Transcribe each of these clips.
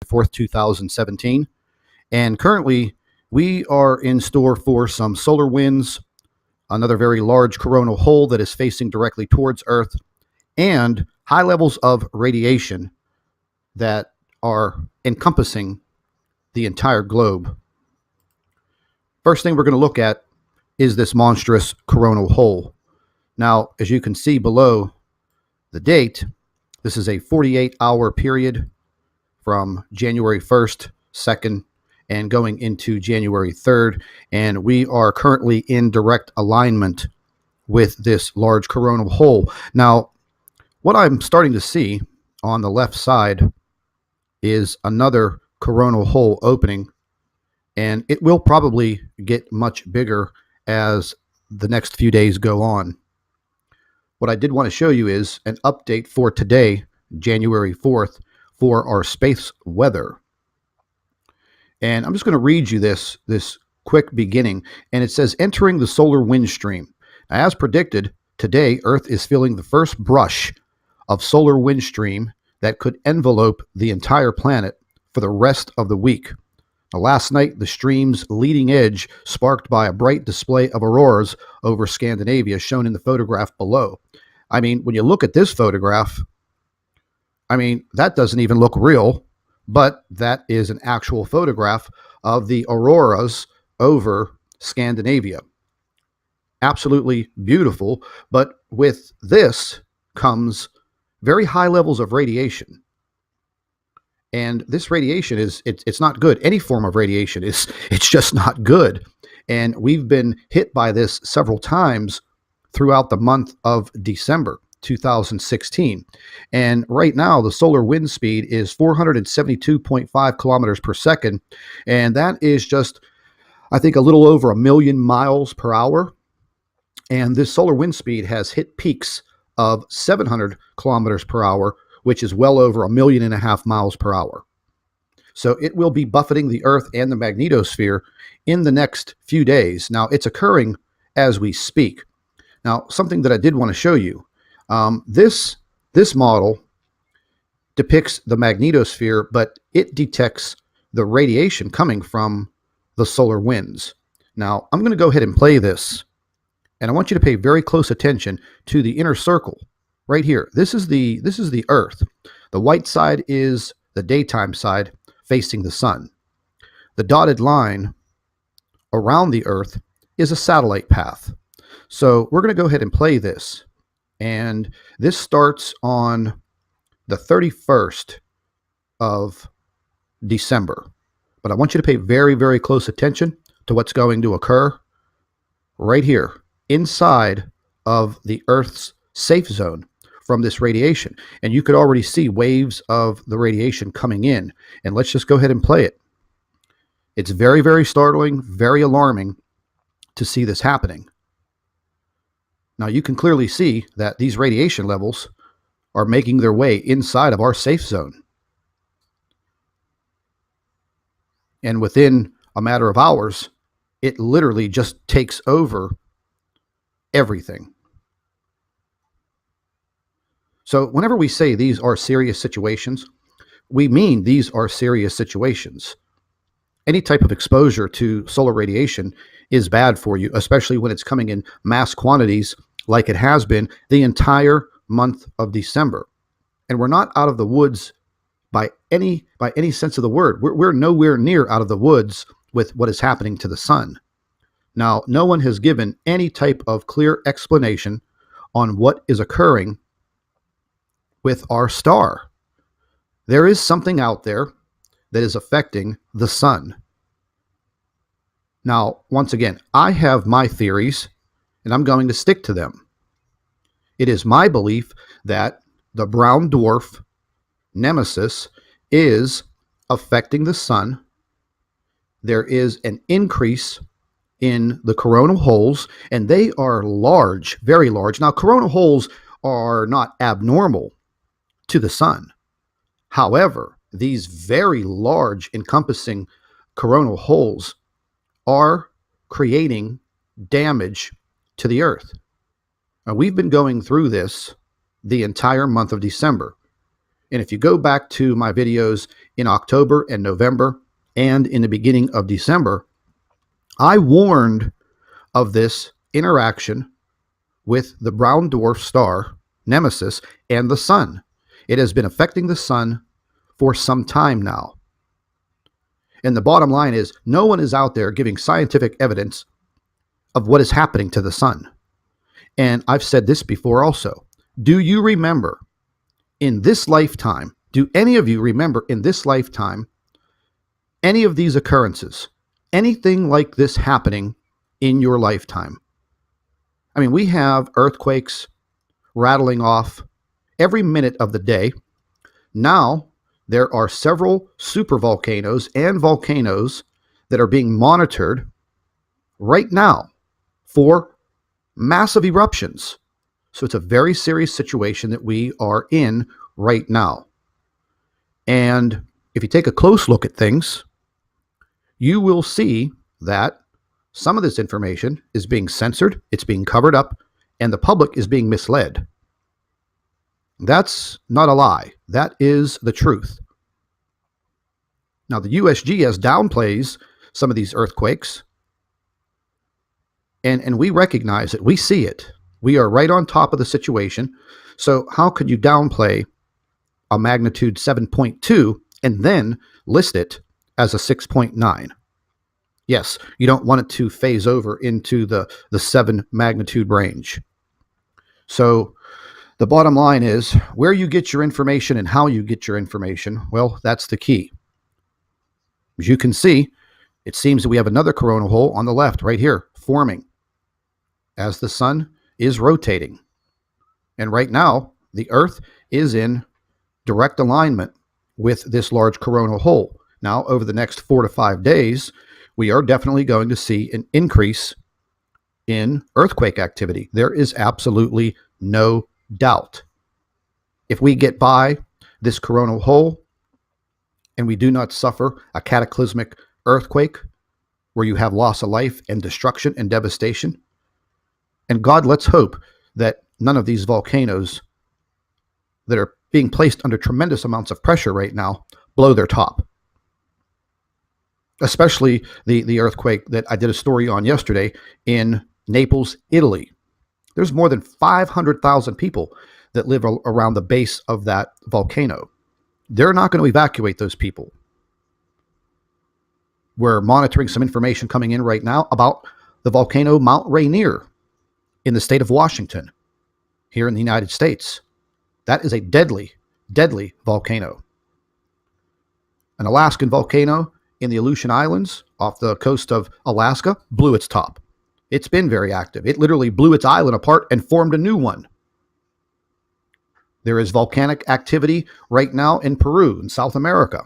4th, 2017. And currently, we are in store for some solar winds, another very large coronal hole that is facing directly towards Earth, and high levels of radiation that are encompassing the entire globe. First thing we're going to look at is this monstrous coronal hole. Now, as you can see below the date, this is a 48-hour period from January 1st, 2nd, and going into January 3rd, and we are currently in direct alignment with this large coronal hole. Now, what I'm starting to see on the left side is another coronal hole opening, and it will probably get much bigger as the next few days go on. What I did want to show you is an update for today, January 4th, for our space weather. And I'm just going to read you this quick beginning, and it says, entering the solar wind stream. Now, as predicted, today Earth is feeling the first brush of solar wind stream that could envelope the entire planet for the rest of the week. Now, last night, the stream's leading edge sparked by a bright display of auroras over Scandinavia, shown in the photograph below. I mean, when you look at this photograph, I mean, that doesn't even look real, but that is an actual photograph of the auroras over Scandinavia. Absolutely beautiful, but with this comes very high levels of radiation. And this radiation it's not good. Any form of radiation it's just not good. And we've been hit by this several times throughout the month of December 2016. And right now, the solar wind speed is 472.5 kilometers per second. And that is just, I think, a little over 1 million miles per hour. And this solar wind speed has hit peaks of 700 kilometers per hour, which is well over 1.5 million miles per hour. So it will be buffeting the Earth and the magnetosphere in the next few days. Now, it's occurring as we speak. Now, something that I did want to show you, this model depicts the magnetosphere, but it detects the radiation coming from the solar winds. Now, I'm going to go ahead and play this, and I want you to pay very close attention to the inner circle right here. This is the Earth. The white side is the daytime side facing the sun. The dotted line around the Earth is a satellite path. So we're going to go ahead and play this. And this starts on the 31st of December. But I want you to pay very, very close attention to what's going to occur right here inside of the Earth's safe zone from this radiation. And you could already see waves of the radiation coming in. And let's just go ahead and play it. It's very, very startling, very alarming to see this happening. Now, you can clearly see that these radiation levels are making their way inside of our safe zone. And within a matter of hours, it literally just takes over everything. So whenever we say these are serious situations, we mean these are serious situations. Any type of exposure to solar radiation is bad for you, especially when it's coming in mass quantities like it has been the entire month of December. And we're not out of the woods by any sense of the word. We're nowhere near out of the woods with what is happening to the sun. Now, no one has given any type of clear explanation on what is occurring with our star. There is something out there that is affecting the sun. Now, once again, I have my theories, and I'm going to stick to them. It is my belief that the brown dwarf nemesis is affecting the sun. There is an increase in the coronal holes, and they are large, very large. Now, coronal holes are not abnormal to the sun. However, these very large encompassing coronal holes are creating damage to the Earth. Now, we've been going through this the entire month of December. And if you go back to my videos in October and November and in the beginning of December, I warned of this interaction with the brown dwarf star, Nemesis, and the sun. It has been affecting the sun for some time now. And the bottom line is, no one is out there giving scientific evidence of what is happening to the sun. And I've said this before also. Do you remember in this lifetime, do any of you remember in this lifetime any of these occurrences? Anything like this happening in your lifetime? I mean, we have earthquakes rattling off every minute of the day. Now, there are several supervolcanoes and volcanoes that are being monitored right now for massive eruptions. So it's a very serious situation that we are in right now. And if you take a close look at things, you will see that some of this information is being censored, it's being covered up, and the public is being misled. That's not a lie. That is the truth. Now, the USGS downplays some of these earthquakes, and we recognize it. We see it. We are right on top of the situation. So how could you downplay a magnitude 7.2 and then list it as a 6.9? Yes, you don't want it to phase over into the 7 magnitude range. So the bottom line is, where you get your information and how you get your information, well, that's the key. As you can see, it seems that we have another coronal hole on the left right here forming as the sun is rotating. And right now, the Earth is in direct alignment with this large coronal hole. Now, over the next 4 to 5 days, we are definitely going to see an increase in earthquake activity. There is absolutely no doubt. If we get by this coronal hole and we do not suffer a cataclysmic earthquake where you have loss of life and destruction and devastation, and God, let's hope that none of these volcanoes that are being placed under tremendous amounts of pressure right now blow their top. Especially the earthquake that I did a story on yesterday in Naples, Italy. There's more than 500,000 people that live around the base of that volcano. They're not going to evacuate those people. We're monitoring some information coming in right now about the volcano Mount Rainier in the state of Washington, here in the United States. That is a deadly, deadly volcano. An Alaskan volcano in the Aleutian Islands off the coast of Alaska blew its top. It's been very active. It literally blew its island apart and formed a new one. There is volcanic activity right now in Peru, in South America.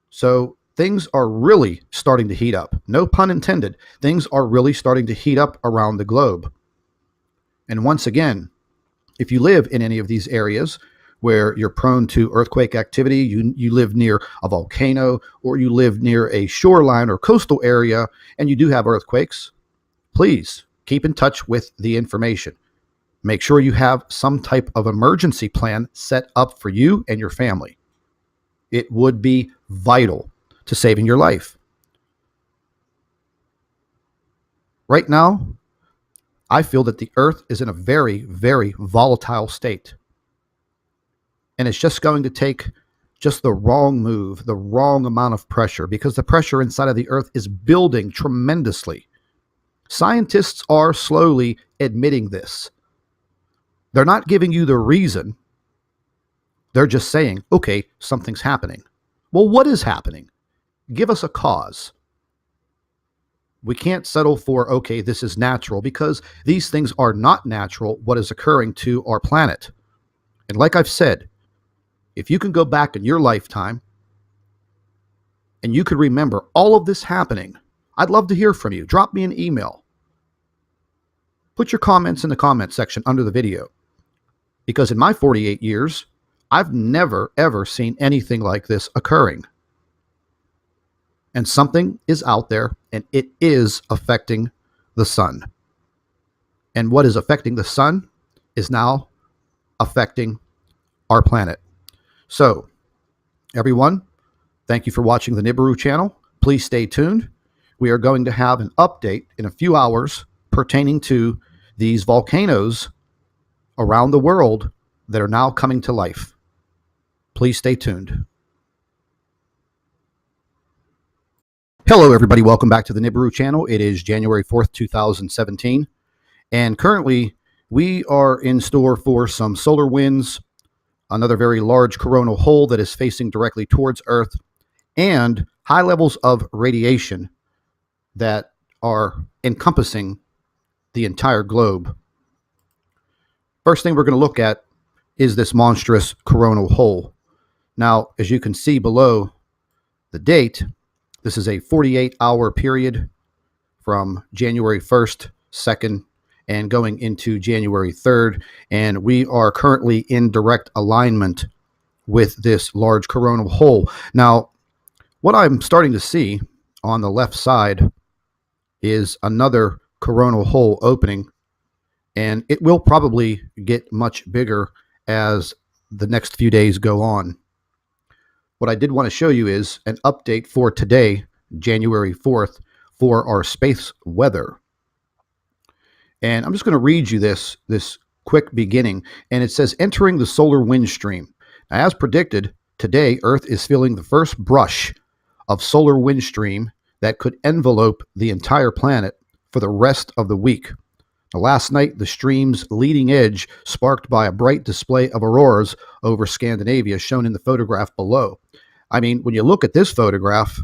So things are really starting to heat up. No pun intended. Things are really starting to heat up around the globe. And once again, if you live in any of these areas where you're prone to earthquake activity, you live near a volcano, or you live near a shoreline or coastal area, and you do have earthquakes, please keep in touch with the information. Make sure you have some type of emergency plan set up for you and your family. It would be vital to saving your life. Right now, I feel that the Earth is in a very, very volatile state. And it's just going to take just the wrong move, the wrong amount of pressure, because the pressure inside of the Earth is building tremendously. Scientists are slowly admitting this. They're not giving you the reason. They're just saying, okay, something's happening. Well, what is happening? Give us a cause. We can't settle for, okay, this is natural, because these things are not natural, what is occurring to our planet. And like I've said, if you can go back in your lifetime and you could remember all of this happening, I'd love to hear from you. Drop me an email. Put your comments in the comment section under the video. Because in my 48 years, I've never, ever seen anything like this occurring. And something is out there, and it is affecting the sun. And what is affecting the sun is now affecting our planet. So, everyone, thank you for watching the Nibiru channel. Please stay tuned. We are going to have an update in a few hours pertaining to these volcanoes around the world that are now coming to life. Please stay tuned. Hello, everybody. Welcome back to the Nibiru channel. It is January 4th, 2017. And currently, we are in store for some solar winds, another very large coronal hole that is facing directly towards Earth, and high levels of radiation that are encompassing the entire globe. First thing we're going to look at is this monstrous coronal hole. Now, as you can see below the date, this is a 48-hour period from January 1st, 2nd, and going into January 3rd. And we are currently in direct alignment with this large coronal hole. Now, what I'm starting to see on the left side is another coronal hole opening, and it will probably get much bigger as the next few days go on. What I did want to show you is an update for today, January 4th, for our space weather. And I'm just going to read you this quick beginning, and it says, entering the solar wind stream. Now, as predicted, today Earth is feeling the first brush of solar wind stream that could envelope the entire planet for the rest of the week. Now, last night, the stream's leading edge sparked by a bright display of auroras over Scandinavia, shown in the photograph below. I mean, when you look at this photograph,